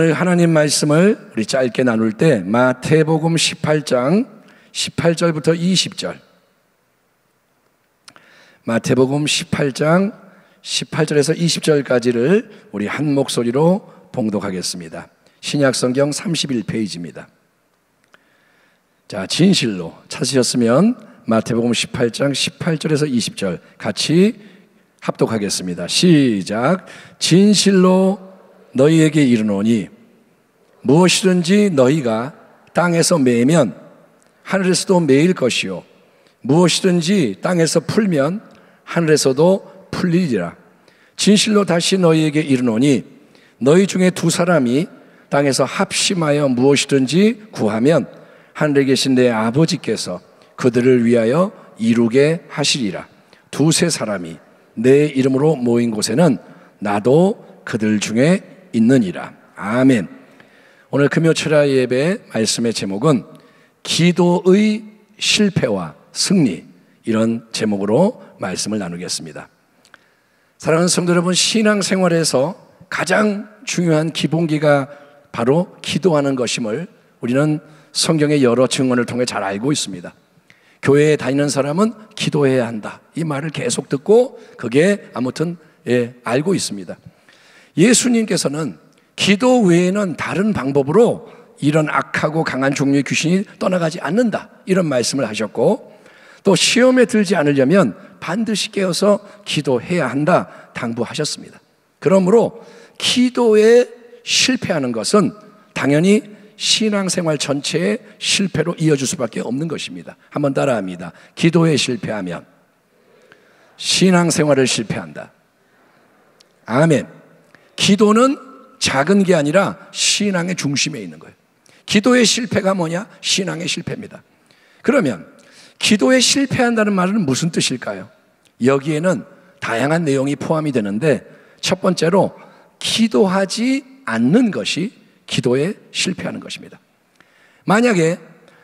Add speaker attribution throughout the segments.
Speaker 1: 오늘 하나님 말씀을 우리 짧게 나눌 때 마태복음 18장 18절부터 20절, 마태복음 18장 18절에서 20절까지를 우리 한 목소리로 봉독하겠습니다. 신약성경 31페이지입니다. 자, 진실로 찾으셨으면 마태복음 18장 18절에서 20절 같이 합독하겠습니다. 시작. 진실로 너희에게 이르노니 무엇이든지 너희가 땅에서 매면 하늘에서도 매일 것이요 무엇이든지 땅에서 풀면 하늘에서도 풀리리라. 진실로 다시 너희에게 이르노니 너희 중에 두 사람이 땅에서 합심하여 무엇이든지 구하면 하늘에 계신 내 아버지께서 그들을 위하여 이루게 하시리라. 두세 사람이 내 이름으로 모인 곳에는 나도 그들 중에 있느니라. 아멘. 오늘 금요 철야 예배 말씀의 제목은 기도의 실패와 승리, 이런 제목으로 말씀을 나누겠습니다. 사랑하는 성도 여러분, 신앙생활에서 가장 중요한 기본기가 바로 기도하는 것임을 우리는 성경의 여러 증언을 통해 잘 알고 있습니다. 교회에 다니는 사람은 기도해야 한다, 이 말을 계속 듣고 그게 아무튼 알고 있습니다. 예수님께서는 기도 외에는 다른 방법으로 이런 악하고 강한 종류의 귀신이 떠나가지 않는다, 이런 말씀을 하셨고, 또 시험에 들지 않으려면 반드시 깨어서 기도해야 한다 당부하셨습니다. 그러므로 기도에 실패하는 것은 당연히 신앙생활 전체의 실패로 이어질 수밖에 없는 것입니다. 한번 따라합니다. 기도에 실패하면 신앙생활을 실패한다. 아멘. 기도는 작은 게 아니라 신앙의 중심에 있는 거예요. 기도의 실패가 뭐냐? 신앙의 실패입니다. 그러면 기도에 실패한다는 말은 무슨 뜻일까요? 여기에는 다양한 내용이 포함이 되는데, 첫 번째로 기도하지 않는 것이 기도에 실패하는 것입니다. 만약에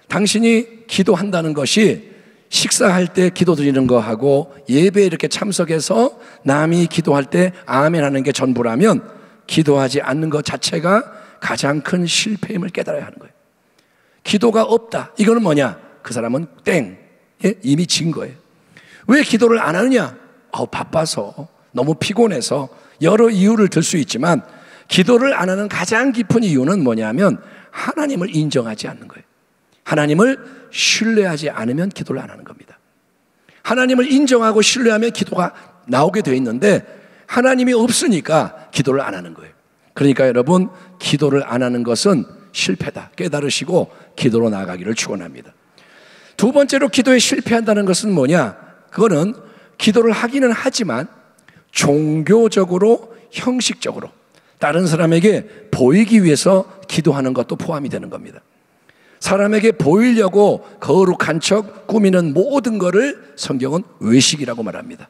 Speaker 1: 당신이 기도한다는 것이 식사할 때 기도드리는 거하고 예배에 이렇게 참석해서 남이 기도할 때 아멘 하는 게 전부라면 기도하지 않는 것 자체가 가장 큰 실패임을 깨달아야 하는 거예요. 기도가 없다, 이거는 뭐냐? 그 사람은 땡, 이미 진 거예요. 왜 기도를 안 하느냐? 바빠서, 너무 피곤해서, 여러 이유를 들 수 있지만 기도를 안 하는 가장 깊은 이유는 뭐냐면 하나님을 인정하지 않는 거예요. 하나님을 신뢰하지 않으면 기도를 안 하는 겁니다. 하나님을 인정하고 신뢰하면 기도가 나오게 돼 있는데 하나님이 없으니까 기도를 안 하는 거예요. 그러니까 여러분, 기도를 안 하는 것은 실패다 깨달으시고 기도로 나아가기를 축원합니다. 두 번째로 기도에 실패한다는 것은 뭐냐? 그거는 기도를 하기는 하지만 종교적으로, 형식적으로 다른 사람에게 보이기 위해서 기도하는 것도 포함이 되는 겁니다. 사람에게 보이려고 거룩한 척 꾸미는 모든 것을 성경은 외식이라고 말합니다.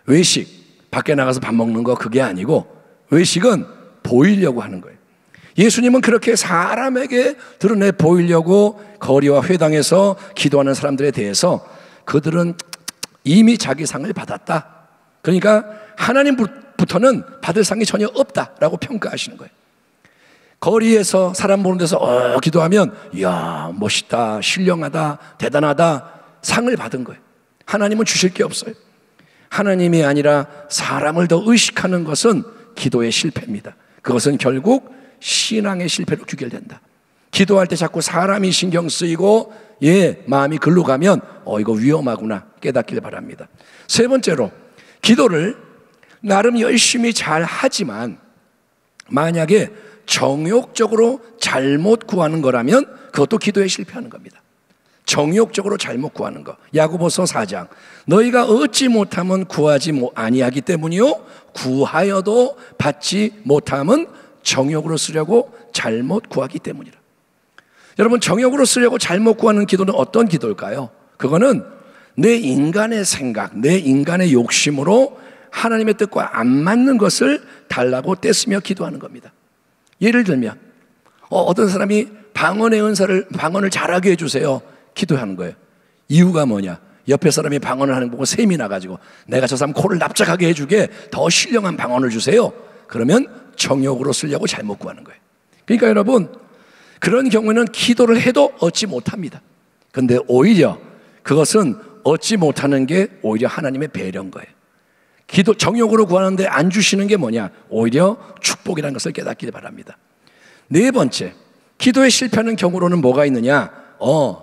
Speaker 1: 외식, 밖에 나가서 밥 먹는 거, 그게 아니고 외식은 보이려고 하는 거예요. 예수님은 그렇게 사람에게 드러내 보이려고 거리와 회당에서 기도하는 사람들에 대해서 그들은 이미 자기 상을 받았다, 그러니까 하나님부터는 받을 상이 전혀 없다라고 평가하시는 거예요. 거리에서 사람 보는 데서 기도하면 이야, 멋있다, 신령하다, 대단하다, 상을 받은 거예요. 하나님은 주실 게 없어요. 하나님이 아니라 사람을 더 의식하는 것은 기도의 실패입니다. 그것은 결국 신앙의 실패로 귀결된다. 기도할 때 자꾸 사람이 신경 쓰이고 마음이 글로 가면 이거 위험하구나 깨닫길 바랍니다. 세 번째로, 기도를 나름 열심히 잘 하지만 만약에 정욕적으로 잘못 구하는 거라면 그것도 기도에 실패하는 겁니다. 정욕적으로 잘못 구하는 거, 야고보서 4장, 너희가 얻지 못하면 구하지 아니하기 때문이요 구하여도 받지 못함은 정욕으로 쓰려고 잘못 구하기 때문이라. 여러분, 정욕으로 쓰려고 잘못 구하는 기도는 어떤 기도일까요? 그거는 내 인간의 생각, 내 인간의 욕심으로 하나님의 뜻과 안 맞는 것을 달라고 떼쓰며 기도하는 겁니다. 예를 들면 어떤 사람이 방언의 은사를, 방언을 잘하게 해주세요, 기도하는 거예요. 이유가 뭐냐? 옆에 사람이 방언을 하는 거 보고 셈이 나가지고 내가 저 사람 코를 납작하게 해주게 더 신령한 방언을 주세요, 그러면 정욕으로 쓰려고 잘못 구하는 거예요. 그러니까 여러분, 그런 경우에는 기도를 해도 얻지 못합니다. 그런데 오히려 그것은 얻지 못하는 게 오히려 하나님의 배려인 거예요. 정욕으로 구하는데 안 주시는 게 뭐냐? 오히려 축복이라는 것을 깨닫기 바랍니다. 네 번째, 기도에 실패하는 경우로는 뭐가 있느냐?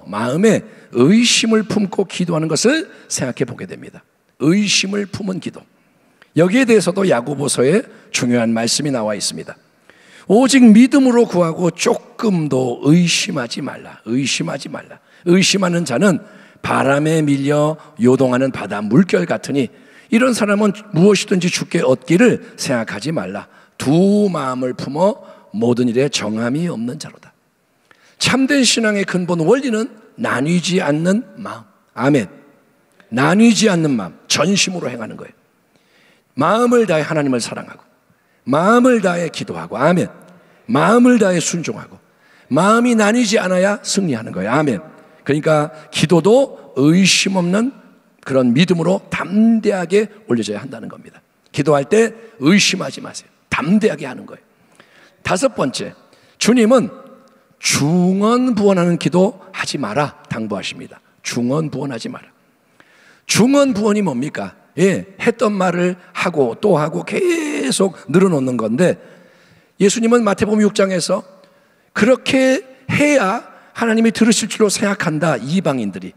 Speaker 1: 마음에 의심을 품고 기도하는 것을 생각해 보게 됩니다. 의심을 품은 기도. 여기에 대해서도 야고보서에 중요한 말씀이 나와 있습니다. 오직 믿음으로 구하고 조금도 의심하지 말라. 의심하지 말라. 의심하는 자는 바람에 밀려 요동하는 바다 물결 같으니 이런 사람은 무엇이든지 주께 얻기를 생각하지 말라. 두 마음을 품어 모든 일에 정함이 없는 자로다. 참된 신앙의 근본 원리는 나뉘지 않는 마음. 아멘. 나뉘지 않는 마음, 전심으로 행하는 거예요. 마음을 다해 하나님을 사랑하고, 마음을 다해 기도하고, 아멘. 마음을 다해 순종하고, 마음이 나뉘지 않아야 승리하는 거예요. 아멘. 그러니까 기도도 의심 없는 그런 믿음으로 담대하게 올려져야 한다는 겁니다. 기도할 때 의심하지 마세요. 담대하게 하는 거예요. 다섯 번째, 주님은 중언부언하는 기도 하지 마라 당부하십니다. 중언부언하지 마라. 중언부언이 뭡니까? 했던 말을 하고 또 하고 계속 늘어놓는 건데, 예수님은 마태복음 6장에서 그렇게 해야 하나님이 들으실 줄로 생각한다. 이방인들이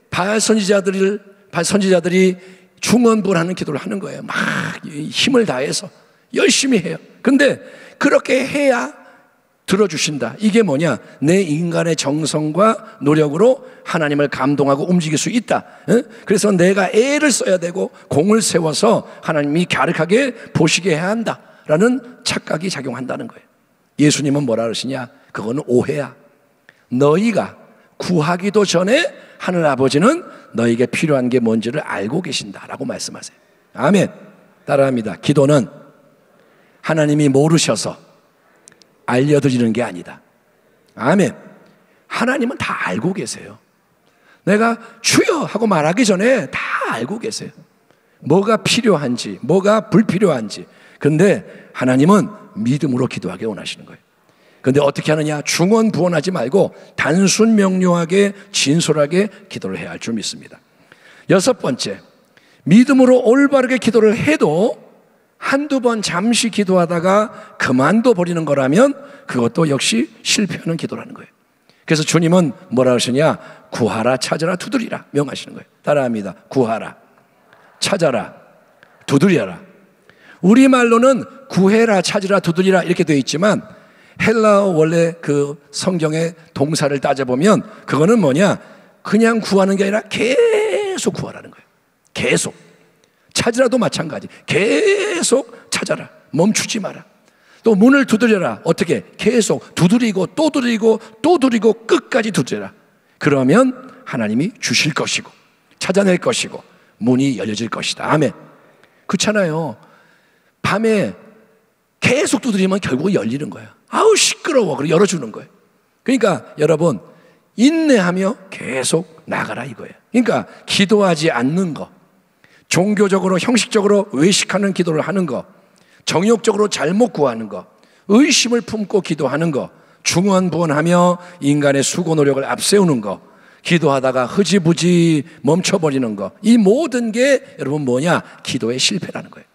Speaker 1: 바알 선지자들이 중언부언하는 기도를 하는 거예요. 막 힘을 다해서 열심히 해요. 근데 그렇게 해야 들어주신다. 이게 뭐냐? 내 인간의 정성과 노력으로 하나님을 감동하고 움직일 수 있다. 그래서 내가 애를 써야 되고 공을 세워서 하나님이 갸륵하게 보시게 해야 한다라는 착각이 작용한다는 거예요. 예수님은 뭐라 그러시냐? 그거는 오해야. 너희가 구하기도 전에 하늘 아버지는 너에게 필요한 게 뭔지를 알고 계신다라고 말씀하세요. 아멘. 따라합니다. 기도는 하나님이 모르셔서 알려드리는 게 아니다. 아멘. 하나님은 다 알고 계세요. 내가 주여 하고 말하기 전에 다 알고 계세요. 뭐가 필요한지, 뭐가 불필요한지. 근데 하나님은 믿음으로 기도하게 원하시는 거예요. 근데 어떻게 하느냐? 중언부언하지 말고 단순 명료하게 진솔하게 기도를 해야 할 줄 믿습니다. 여섯 번째, 믿음으로 올바르게 기도를 해도 한두 번 잠시 기도하다가 그만둬 버리는 거라면 그것도 역시 실패하는 기도라는 거예요. 그래서 주님은 뭐라 하시냐? 구하라, 찾아라, 두드리라 명하시는 거예요. 따라합니다. 구하라, 찾아라, 두드리라. 우리말로는 구해라, 찾으라, 두드리라 이렇게 되어 있지만 헬라어 원래 그 성경의 동사를 따져보면 그거는 뭐냐? 그냥 구하는 게 아니라 계속 구하라는 거예요. 계속. 찾으라도 마찬가지. 계속 찾아라. 멈추지 마라. 또 문을 두드려라. 어떻게? 계속 두드리고 또 두드리고 또 두드리고 끝까지 두드려라. 그러면 하나님이 주실 것이고 찾아낼 것이고 문이 열려질 것이다. 아멘. 그렇잖아요. 밤에 계속 두드리면 결국 열리는 거예요. 아우 시끄러워. 그리고 열어주는 거예요. 그러니까 여러분 인내하며 계속 나가라 이거예요. 그러니까 기도하지 않는 거, 종교적으로 형식적으로 외식하는 기도를 하는 거, 정욕적으로 잘못 구하는 거, 의심을 품고 기도하는 거, 중언부언하며 인간의 수고 노력을 앞세우는 거, 기도하다가 흐지부지 멈춰버리는 거, 이 모든 게 여러분 뭐냐? 기도의 실패라는 거예요.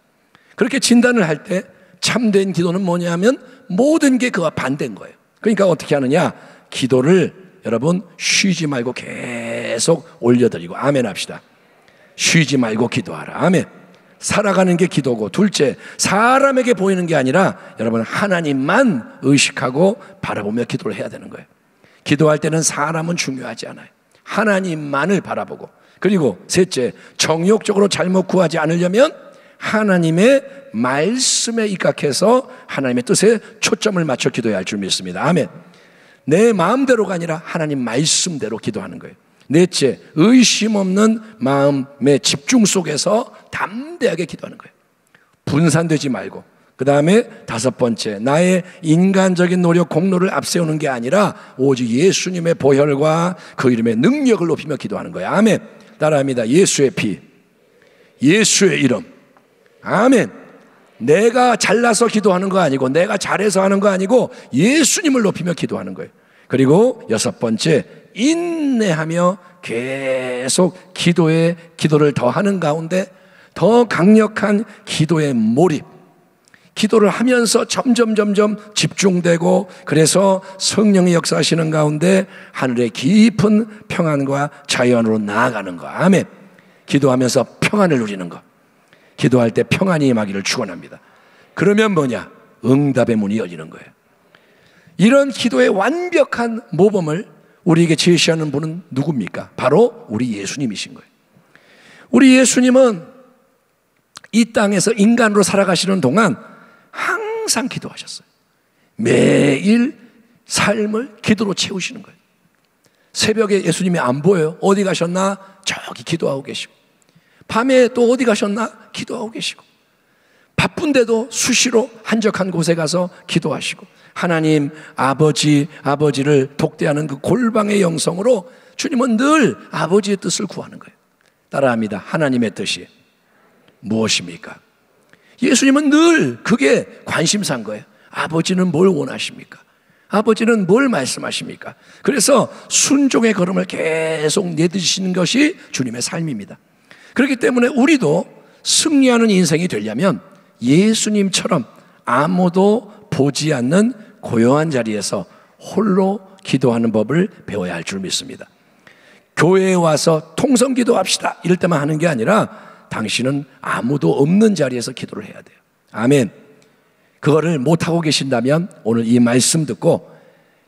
Speaker 1: 그렇게 진단을 할 때 참된 기도는 뭐냐면 모든 게 그와 반대인 거예요. 그러니까 어떻게 하느냐? 기도를 여러분 쉬지 말고 계속 올려드리고 아멘 합시다. 쉬지 말고 기도하라. 아멘. 살아가는 게 기도고, 둘째, 사람에게 보이는 게 아니라 여러분 하나님만 의식하고 바라보며 기도를 해야 되는 거예요. 기도할 때는 사람은 중요하지 않아요. 하나님만을 바라보고, 그리고 셋째, 정욕적으로 잘못 구하지 않으려면 하나님의 말씀에 입각해서 하나님의 뜻에 초점을 맞춰 기도해야 할 줄 믿습니다. 아멘. 내 마음대로가 아니라 하나님 말씀대로 기도하는 거예요. 넷째, 의심 없는 마음의 집중 속에서 담대하게 기도하는 거예요. 분산되지 말고. 그 다음에 다섯 번째, 나의 인간적인 노력, 공로를 앞세우는 게 아니라 오직 예수님의 보혈과 그 이름의 능력을 높이며 기도하는 거예요. 아멘. 따라합니다. 예수의 피, 예수의 이름, 아멘. 내가 잘나서 기도하는 거 아니고 내가 잘해서 하는 거 아니고 예수님을 높이며 기도하는 거예요. 그리고 여섯 번째, 인내하며 계속 기도를 더하는 가운데 더 강력한 기도의 몰입, 기도를 하면서 점점 집중되고, 그래서 성령이 역사하시는 가운데 하늘의 깊은 평안과 자유 안으로 나아가는 거. 아멘. 기도하면서 평안을 누리는 거. 기도할 때 평안이 임하기를 축원합니다. 그러면 뭐냐? 응답의 문이 열리는 거예요. 이런 기도의 완벽한 모범을 우리에게 제시하는 분은 누굽니까? 바로 우리 예수님이신 거예요. 우리 예수님은 이 땅에서 인간으로 살아가시는 동안 항상 기도하셨어요. 매일 삶을 기도로 채우시는 거예요. 새벽에 예수님이 안 보여요. 어디 가셨나? 저기 기도하고 계시고, 밤에 또 어디 가셨나? 기도하고 계시고, 바쁜데도 수시로 한적한 곳에 가서 기도하시고, 하나님 아버지를 독대하는 그 골방의 영성으로 주님은 늘 아버지의 뜻을 구하는 거예요. 따라합니다. 하나님의 뜻이 무엇입니까? 예수님은 늘 그게 관심사인 거예요. 아버지는 뭘 원하십니까? 아버지는 뭘 말씀하십니까? 그래서 순종의 걸음을 계속 내드시는 것이 주님의 삶입니다. 그렇기 때문에 우리도 승리하는 인생이 되려면 예수님처럼 아무도 보지 않는 고요한 자리에서 홀로 기도하는 법을 배워야 할 줄 믿습니다. 교회에 와서 통성 기도합시다 이럴 때만 하는 게 아니라 당신은 아무도 없는 자리에서 기도를 해야 돼요. 아멘. 그거를 못하고 계신다면 오늘 이 말씀 듣고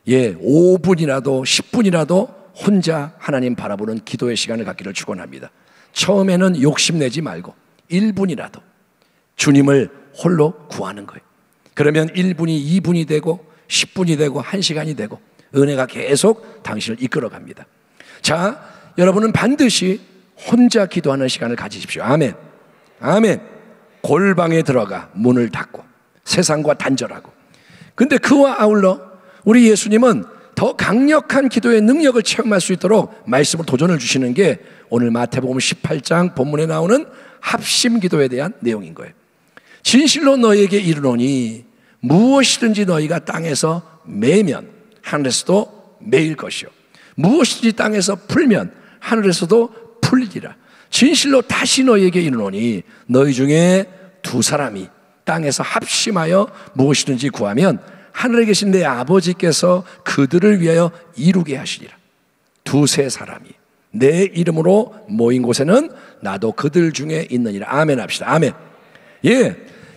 Speaker 1: 5분이라도 10분이라도 혼자 하나님 바라보는 기도의 시간을 갖기를 축원합니다. 처음에는 욕심내지 말고 1분이라도 주님을 홀로 구하는 거예요. 그러면 1분이 2분이 되고 10분이 되고 1시간이 되고 은혜가 계속 당신을 이끌어갑니다. 자, 여러분은 반드시 혼자 기도하는 시간을 가지십시오. 아멘. 아멘. 골방에 들어가 문을 닫고 세상과 단절하고. 근데 그와 아울러 우리 예수님은 더 강력한 기도의 능력을 체험할 수 있도록 말씀을 도전을 주시는 게 오늘 마태복음 18장 본문에 나오는 합심 기도에 대한 내용인 거예요. 진실로 너희에게 이르노니 무엇이든지 너희가 땅에서 매면 하늘에서도 매일 것이요 무엇이든지 땅에서 풀면 하늘에서도 풀리리라. 진실로 다시 너희에게 이르노니 너희 중에 두 사람이 땅에서 합심하여 무엇이든지 구하면 하늘에 계신 내 아버지께서 그들을 위하여 이루게 하시리라. 두세 사람이 내 이름으로 모인 곳에는 나도 그들 중에 있느니라. 아멘 합시다. 아멘.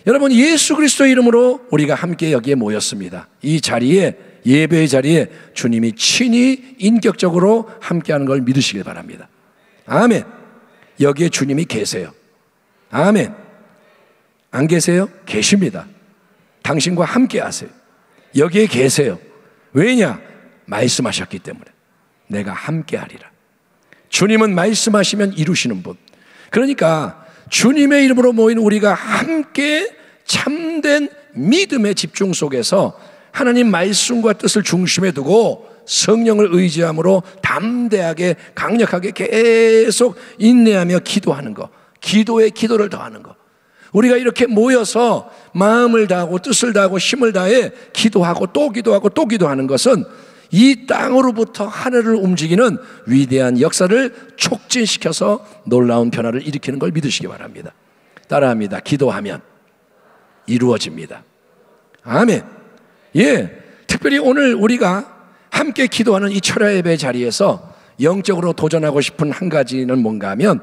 Speaker 1: 여러분, 예수 그리스도의 이름으로 우리가 함께 여기에 모였습니다. 이 자리에, 예배의 자리에 주님이 친히 인격적으로 함께하는 걸 믿으시길 바랍니다. 아멘. 여기에 주님이 계세요. 아멘. 안 계세요? 계십니다. 당신과 함께 하세요. 여기에 계세요. 왜냐? 말씀하셨기 때문에. 내가 함께 하리라. 주님은 말씀하시면 이루시는 분. 그러니까 주님의 이름으로 모인 우리가 함께 참된 믿음의 집중 속에서 하나님 말씀과 뜻을 중심에 두고 성령을 의지함으로 담대하게 강력하게 계속 인내하며 기도하는 것, 기도에 기도를 더하는 것. 우리가 이렇게 모여서 마음을 다하고 뜻을 다하고 힘을 다해 기도하고 또 기도하고 또 기도하는 것은 이 땅으로부터 하늘을 움직이는 위대한 역사를 촉진시켜서 놀라운 변화를 일으키는 걸 믿으시기 바랍니다. 따라합니다. 기도하면 이루어집니다. 아멘. 특별히 오늘 우리가 함께 기도하는 이 철야 예배 자리에서 영적으로 도전하고 싶은 한 가지는 뭔가 하면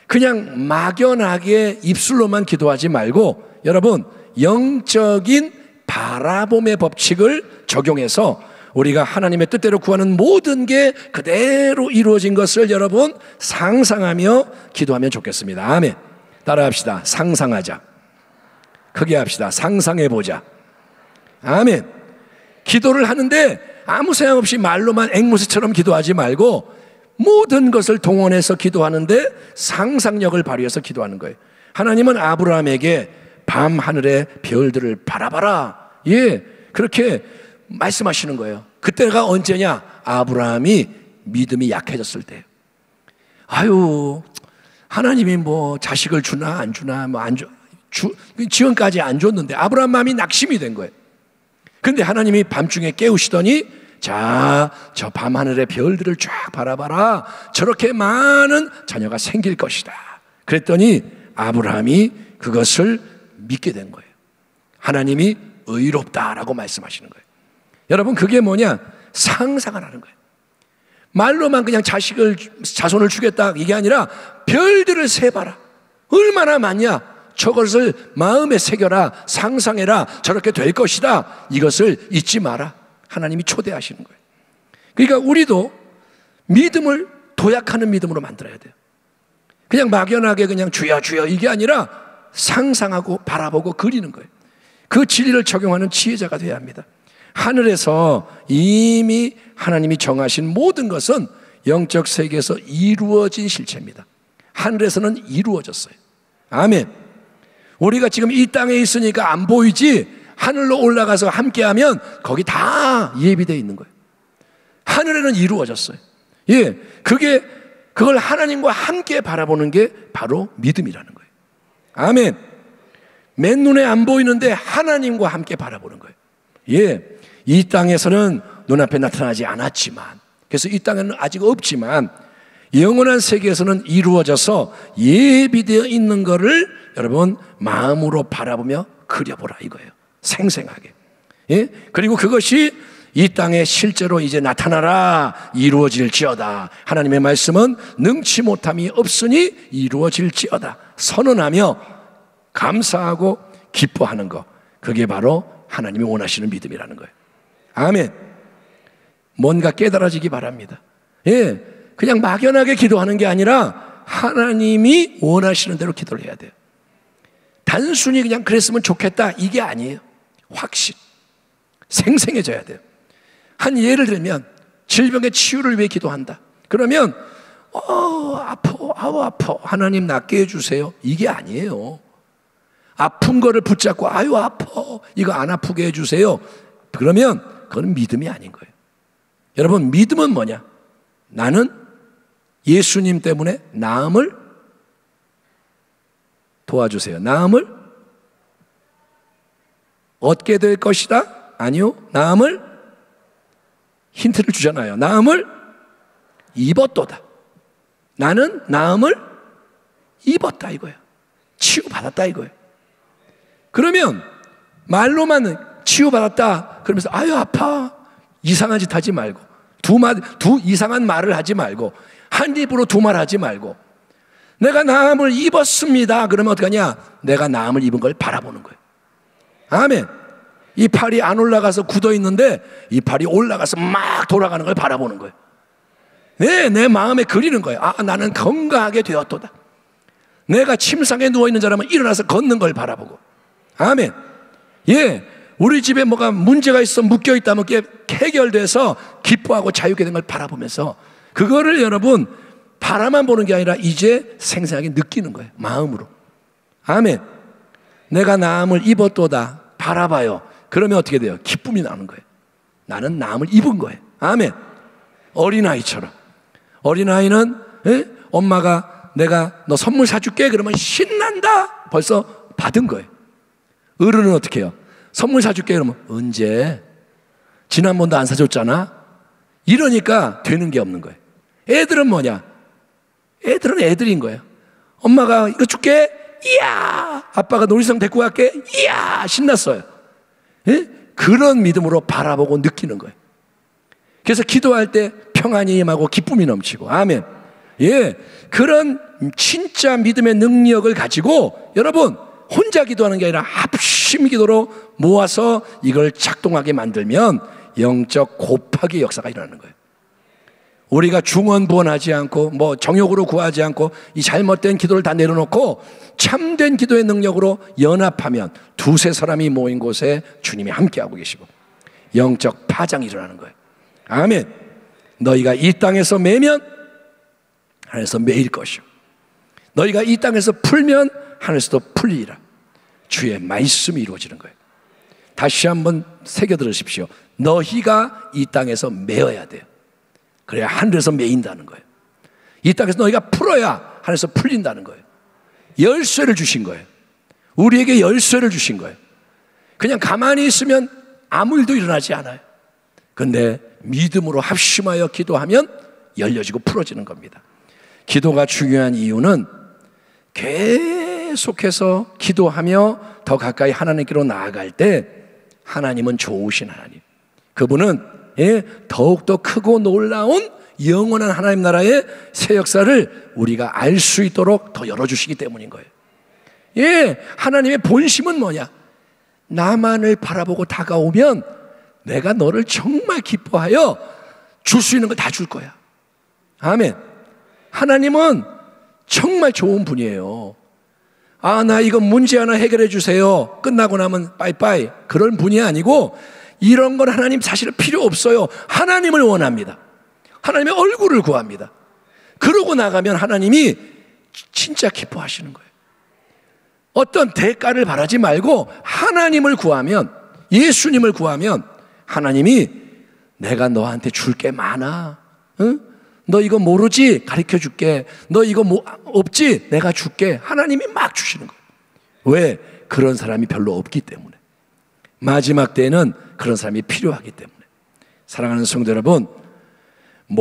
Speaker 1: 그냥 막연하게 입술로만 기도하지 말고 여러분 영적인 바라봄의 법칙을 적용해서 우리가 하나님의 뜻대로 구하는 모든 게 그대로 이루어진 것을 여러분 상상하며 기도하면 좋겠습니다. 아멘. 따라합시다. 상상하자. 크게 합시다. 상상해보자. 아멘. 기도를 하는데 아무 생각 없이 말로만 앵무새처럼 기도하지 말고 모든 것을 동원해서 기도하는데 상상력을 발휘해서 기도하는 거예요. 하나님은 아브라함에게 밤 하늘의 별들을 바라봐라. 그렇게 말씀하시는 거예요. 그때가 언제냐? 아브라함이 믿음이 약해졌을 때. 하나님이 뭐 자식을 주나 안 주나 뭐 안 줘. 지금까지 안 줬는데 아브라함 마음이 낙심이 된 거예요. 근데 하나님이 밤중에 깨우시더니 자, 저 밤하늘의 별들을 쫙 바라봐라. 저렇게 많은 자녀가 생길 것이다. 그랬더니 아브라함이 그것을 믿게 된 거예요. 하나님이 의롭다라고 말씀하시는 거예요. 여러분, 그게 뭐냐? 상상을 하는 거예요. 말로만 그냥 자손을 주겠다 이게 아니라 별들을 세봐라. 얼마나 많냐? 저것을 마음에 새겨라. 상상해라. 저렇게 될 것이다. 이것을 잊지 마라. 하나님이 초대하시는 거예요. 그러니까 우리도 믿음을 도약하는 믿음으로 만들어야 돼요. 그냥 막연하게 그냥 주여 주여 이게 아니라 상상하고 바라보고 그리는 거예요. 그 진리를 적용하는 지혜자가 되어야 합니다. 하늘에서 이미 하나님이 정하신 모든 것은 영적 세계에서 이루어진 실체입니다. 하늘에서는 이루어졌어요. 아멘. 우리가 지금 이 땅에 있으니까 안 보이지 하늘로 올라가서 함께하면 거기 다 예비되어 있는 거예요. 하늘에는 이루어졌어요. 예, 그걸 하나님과 함께 바라보는 게 바로 믿음이라는 거예요. 아멘. 맨눈에 안 보이는데 하나님과 함께 바라보는 거예요. 예, 이 땅에서는 눈앞에 나타나지 않았지만, 그래서 이 땅에는 아직 없지만 영원한 세계에서는 이루어져서 예비되어 있는 거를 여러분 마음으로 바라보며 그려보라 이거예요. 생생하게. 예? 그리고 그것이 이 땅에 실제로 이제 나타나라. 이루어질지어다. 하나님의 말씀은 능치 못함이 없으니 이루어질지어다. 선언하며 감사하고 기뻐하는 것. 그게 바로 하나님이 원하시는 믿음이라는 거예요. 아멘. 뭔가 깨달아지기 바랍니다. 예, 그냥 막연하게 기도하는 게 아니라 하나님이 원하시는 대로 기도를 해야 돼요. 단순히 그냥 그랬으면 좋겠다 이게 아니에요. 확신, 생생해져야 돼요. 한 예를 들면 질병의 치유를 위해 기도한다. 그러면 아파 하나님 낫게 해주세요 이게 아니에요. 아픈 거를 붙잡고 아유 아파 이거 안 아프게 해주세요. 그러면 그건 믿음이 아닌 거예요. 여러분, 믿음은 뭐냐? 나는 예수님 때문에 나음을 도와주세요. 나음을 얻게 될 것이다? 아니요. 나음을 힌트를 주잖아요. 나음을 입었도다. 나는 나음을 입었다 이거예요. 치유받았다 이거예요. 그러면 말로만 치유받았다 그러면서 아유 아파 이상한 짓 하지 말고 두 이상한 말을 하지 말고 한 입으로 두 말 하지 말고 내가 나음을 입었습니다 그러면 어떡하냐? 내가 나음을 입은 걸 바라보는 거예요. 아멘. 이 팔이 안 올라가서 굳어 있는데 이 팔이 올라가서 막 돌아가는 걸 바라보는 거예요. 네, 내 마음에 그리는 거예요. 아, 나는 건강하게 되었도다. 내가 침상에 누워있는 사람은 일어나서 걷는 걸 바라보고. 아멘. 예, 우리 집에 뭐가 문제가 있어 묶여있다면 그게 해결돼서 기뻐하고 자유게 된 걸 바라보면서 그거를 여러분 바라만 보는 게 아니라 이제 생생하게 느끼는 거예요. 마음으로. 아멘. 내가 나음을 입었도다. 바라봐요. 그러면 어떻게 돼요? 기쁨이 나는 거예요. 나는 나음을 입은 거예요. 아멘. 어린아이처럼. 어린아이는 엄마가 내가 너 선물 사줄게 그러면 신난다. 벌써 받은 거예요. 어른은 어떻게 해요? 선물 사줄게 그러면 언제? 지난번도 안 사줬잖아. 이러니까 되는 게 없는 거예요. 애들은 뭐냐? 애들은 애들인 거예요. 엄마가 이거 줄게. 이야. 아빠가 놀이터장 데리고 갈게. 이야. 신났어요. 예? 그런 믿음으로 바라보고 느끼는 거예요. 그래서 기도할 때 평안이 임하고 기쁨이 넘치고. 아멘. 예, 그런 진짜 믿음의 능력을 가지고 여러분 혼자 기도하는 게 아니라 합심 기도로 모아서 이걸 작동하게 만들면 영적 곱하기 역사가 일어나는 거예요. 우리가 중언부언하지 않고 뭐 정욕으로 구하지 않고 이 잘못된 기도를 다 내려놓고 참된 기도의 능력으로 연합하면 두세 사람이 모인 곳에 주님이 함께하고 계시고 영적 파장이 일어나는 거예요. 아멘. 너희가 이 땅에서 매면 하늘에서 매일 것이요 너희가 이 땅에서 풀면 하늘에서도 풀리리라. 주의 말씀이 이루어지는 거예요. 다시 한번 새겨 들으십시오. 너희가 이 땅에서 매어야 돼요. 그래야 하늘에서 매인다는 거예요. 이 땅에서 너희가 풀어야 하늘에서 풀린다는 거예요. 열쇠를 주신 거예요. 우리에게 열쇠를 주신 거예요. 그냥 가만히 있으면 아무 일도 일어나지 않아요. 근데 믿음으로 합심하여 기도하면 열려지고 풀어지는 겁니다. 기도가 중요한 이유는 계속해서 기도하며 더 가까이 하나님께로 나아갈 때 하나님은 좋으신 하나님, 그분은 더욱더 크고 놀라운 영원한 하나님 나라의 새 역사를 우리가 알 수 있도록 더 열어주시기 때문인 거예요. 하나님의 본심은 뭐냐? 나만을 바라보고 다가오면 내가 너를 정말 기뻐하여 줄 수 있는 걸 다 줄 거야. 아멘. 하나님은 정말 좋은 분이에요. 나 이거 문제 하나 해결해 주세요. 끝나고 나면 빠이빠이. 그런 분이 아니고, 이런 건 하나님 사실은 필요 없어요. 하나님을 원합니다. 하나님의 얼굴을 구합니다. 그러고 나가면 하나님이 진짜 기뻐하시는 거예요. 어떤 대가를 바라지 말고 하나님을 구하면, 예수님을 구하면 하나님이 내가 너한테 줄 게 많아. 응? 너 이거 모르지? 가르쳐 줄게. 너 이거 없지? 내가 줄게. 하나님이 막 주시는 거예요. 왜? 그런 사람이 별로 없기 때문에. 마지막 때에는 그런 사람이 필요하기 때문에. 사랑하는 성도 여러분,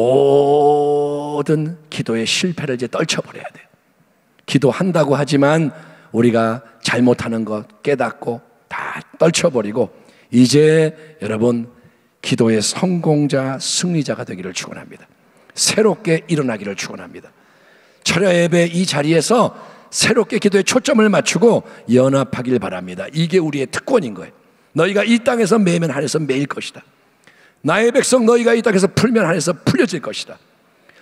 Speaker 1: 모든 기도의 실패를 이제 떨쳐버려야 돼요. 기도한다고 하지만 우리가 잘못하는 것 깨닫고 다 떨쳐버리고, 이제 여러분 기도의 성공자, 승리자가 되기를 축원합니다. 새롭게 일어나기를 축원합니다. 철야 예배 이 자리에서 새롭게 기도에 초점을 맞추고 연합하길 바랍니다. 이게 우리의 특권인 거예요. 너희가 이 땅에서 매면 하늘에서 매일 것이다. 나의 백성 너희가 이 땅에서 풀면 하늘에서 풀려질 것이다.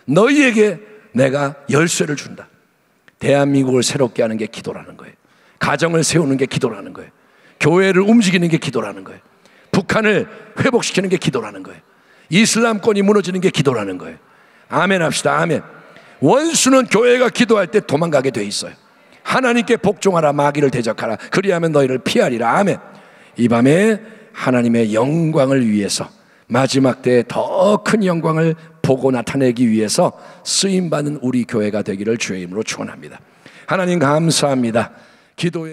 Speaker 1: 너희에게 내가 열쇠를 준다. 대한민국을 새롭게 하는 게 기도라는 거예요. 가정을 세우는 게 기도라는 거예요. 교회를 움직이는 게 기도라는 거예요. 북한을 회복시키는 게 기도라는 거예요. 이슬람권이 무너지는 게 기도라는 거예요. 아멘 합시다. 아멘. 원수는 교회가 기도할 때 도망가게 돼 있어요. 하나님께 복종하라, 마귀를 대적하라, 그리하면 너희를 피하리라. 아멘. 이 밤에 하나님의 영광을 위해서, 마지막 때에 더 큰 영광을 보고 나타내기 위해서 쓰임받는 우리 교회가 되기를 주의 이름으로 축원합니다. 하나님 감사합니다. 기도의